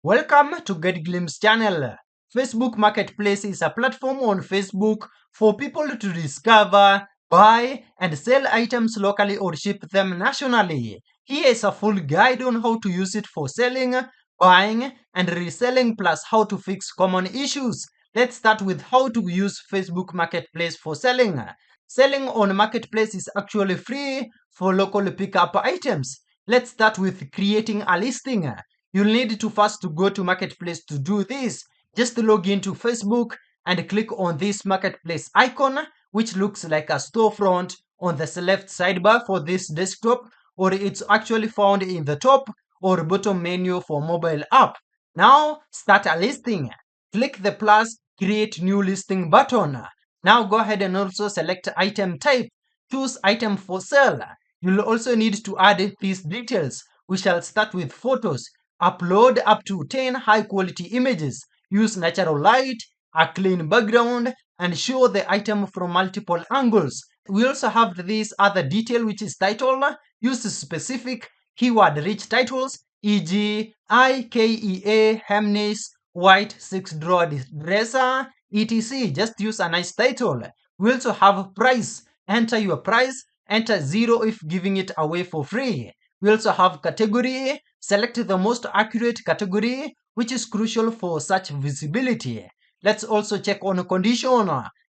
Welcome to Get Glimpse channel. Facebook Marketplace is a platform on Facebook for people to discover, buy, and sell items locally or ship them nationally. Here is a full guide on how to use it for selling, buying, and reselling, plus how to fix common issues. Let's start with how to use Facebook Marketplace for selling. Selling on Marketplace is actually free for local pickup items. Let's start with creating a listing. You'll need to first go to Marketplace to do this. Just log into Facebook and click on this Marketplace icon, which looks like a storefront on the left sidebar for this desktop, or it's actually found in the top or bottom menu for mobile app. Now start a listing. Click the plus create new listing button. Now go ahead and also select item type. Choose item for sale. You'll also need to add these details. We shall start with photos. Upload up to 10 high quality images. Use natural light, a clean background, and show the item from multiple angles. We also have this other detail which is title. Use specific keyword rich titles, e.g. IKEA Hemnis White 6-drawer dresser, etc. Just use a nice title. We also have price. Enter your price. Enter 0 if giving it away for free. We also have category. Select the most accurate category, which is crucial for such visibility. Let's also check on condition.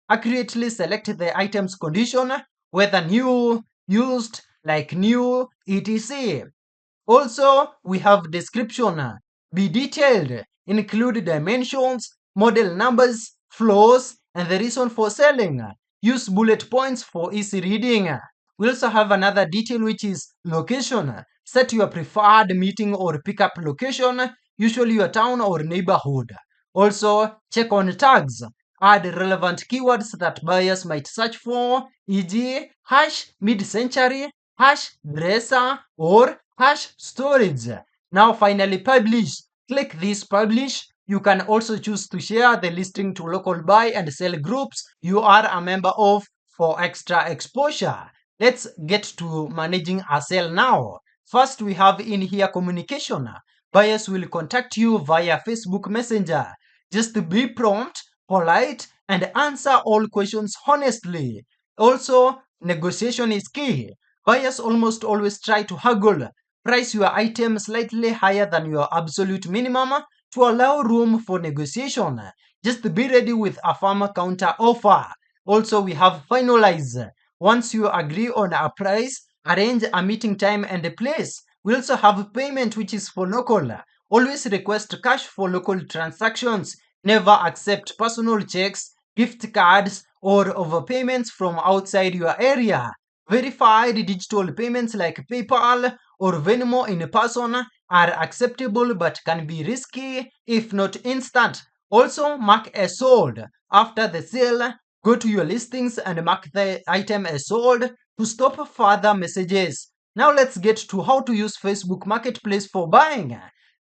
Accurately select the item's condition, whether new, used, like new, etc. Also, we have description. Be detailed. Include dimensions, model numbers, flows, and the reason for selling. Use bullet points for easy reading. We also have another detail which is location. Set your preferred meeting or pickup location, usually your town or neighborhood. Also, check on tags. Add relevant keywords that buyers might search for, e.g. hash mid-century, hash dresser, or hash storage. Now finally publish. Click this publish. You can also choose to share the listing to local buy and sell groups you are a member of for extra exposure. Let's get to managing a sale now. First, we have in here communication. Buyers will contact you via Facebook Messenger. Just be prompt, polite, and answer all questions honestly. Also, negotiation is key. Buyers almost always try to haggle. Price your item slightly higher than your absolute minimum to allow room for negotiation. Just be ready with a firm counter offer. Also, we have finalize. Once you agree on a price, arrange a meeting time and a place. We also have payment, which is for local. Always request cash for local transactions. Never accept personal checks, gift cards, or overpayments from outside your area. Verified digital payments like PayPal or Venmo in person are acceptable but can be risky if not instant. Also, mark as sold. After the sale, go to your listings and mark the item as sold to stop further messages. Now let's get to how to use Facebook Marketplace for buying.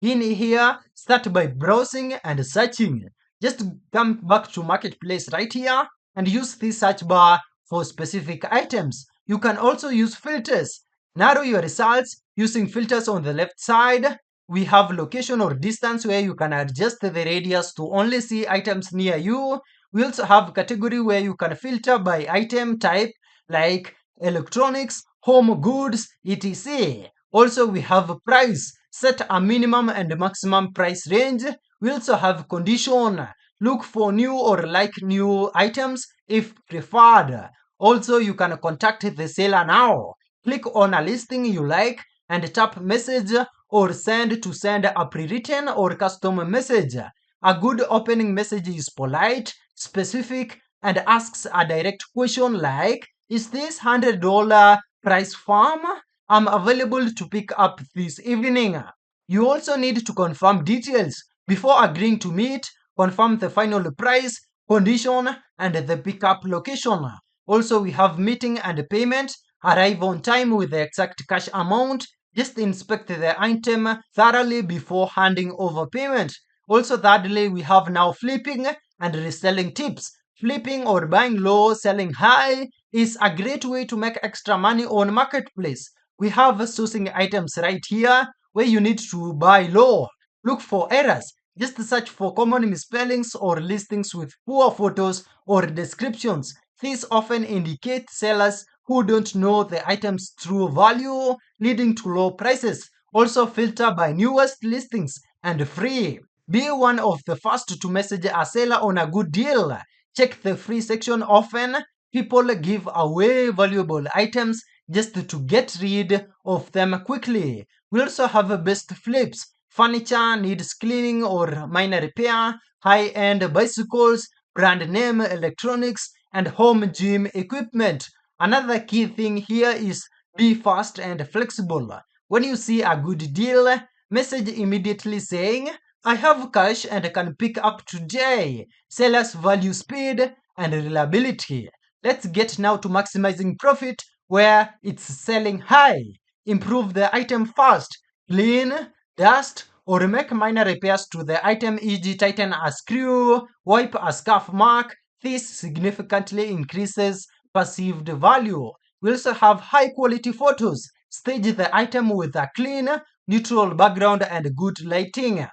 In here, start by browsing and searching. Just come back to Marketplace right here and use the search bar for specific items. You can also use filters. Narrow your results using filters on the left side. We have location or distance where you can adjust the radius to only see items near you. We also have category where you can filter by item type like electronics, home goods, etc. Also, we have price. Set a minimum and maximum price range. We also have condition. Look for new or like new items if preferred. Also, you can contact the seller now. Click on a listing you like and tap message or send to send a pre-written or custom message. A good opening message is polite, specific, and asks a direct question like, is this $100 price firm? I'm available to pick up this evening. You also need to confirm details before agreeing to meet. Confirm the final price, condition, and the pickup location. Also, we have meeting and payment. Arrive on time with the exact cash amount. Just inspect the item thoroughly before handing over payment. Also, thirdly, we have now flipping and reselling tips. Flipping or buying low, selling high is a great way to make extra money on Marketplace. We have sourcing items right here where you need to buy low. Look for errors. Just search for common misspellings or listings with poor photos or descriptions. These often indicate sellers who don't know the item's true value, leading to low prices. Also filter by newest listings and free. Be one of the first to message a seller on a good deal. Check the free section often. People give away valuable items just to get rid of them quickly. We also have best flips. Furniture needs cleaning or minor repair, high-end bicycles, brand name electronics, and home gym equipment. Another key thing here is be fast and flexible. When you see a good deal, message immediately saying, I have cash and can pick up today. Sellers value speed and reliability. Let's get now to maximizing profit where it's selling high. Improve the item fast. Clean, dust, or make minor repairs to the item, e.g. tighten a screw, wipe a scuff mark. This significantly increases perceived value. We also have high quality photos. Stage the item with a clean, neutral background and good lighting.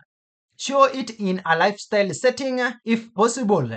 Show it in a lifestyle setting if possible.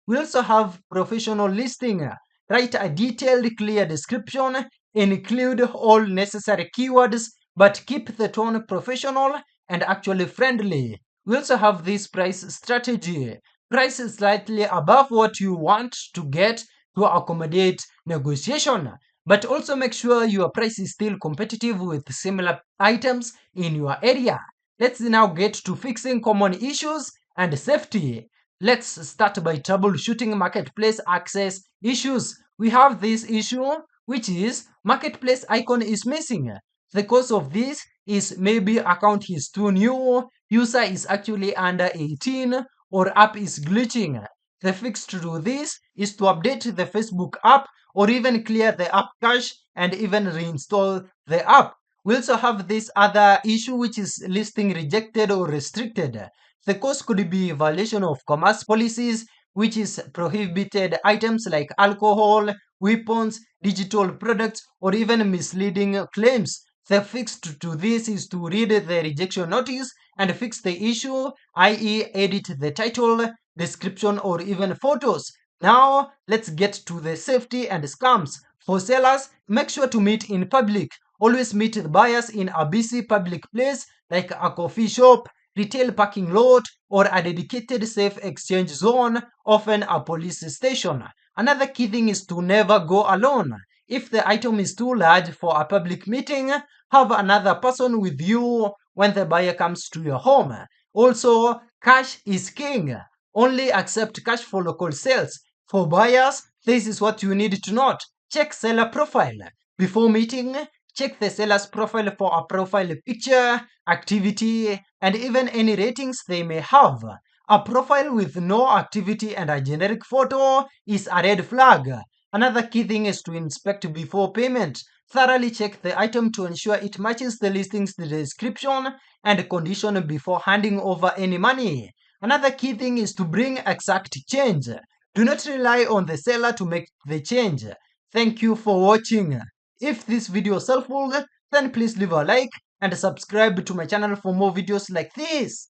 We also have professional listing. Write a detailed, clear description. Include all necessary keywords, but keep the tone professional and actually friendly. We also have this price strategy. Price slightly above what you want to get to accommodate negotiation, but also make sure your price is still competitive with similar items in your area. Let's now get to fixing common issues and safety. Let's start by troubleshooting marketplace access issues. We have this issue, which is marketplace icon is missing. The cause of this is maybe account is too new, user is actually under 18, or app is glitching. The fix to do this is to update the Facebook app or even clear the app cache and even reinstall the app. We also have this other issue, which is listing rejected or restricted. The cause could be violation of commerce policies, which is prohibited items like alcohol, weapons, digital products, or even misleading claims. The fix to this is to read the rejection notice and fix the issue, i.e. edit the title, description, or even photos. Now, let's get to the safety and scams. For sellers, make sure to meet in public. Always meet the buyers in a busy public place like a coffee shop, retail parking lot, or a dedicated safe exchange zone, often a police station. Another key thing is to never go alone. If the item is too large for a public meeting, have another person with you when the buyer comes to your home. Also, cash is king. Only accept cash for local sales. For buyers, this is what you need to note. Check seller profile. Before meeting, check the seller's profile for a profile picture, activity, and even any ratings they may have. A profile with no activity and a generic photo is a red flag. Another key thing is to inspect before payment. Thoroughly check the item to ensure it matches the listing's description and condition before handing over any money. Another key thing is to bring exact change. Do not rely on the seller to make the change. Thank you for watching. If this video is helpful, then please leave a like and subscribe to my channel for more videos like this.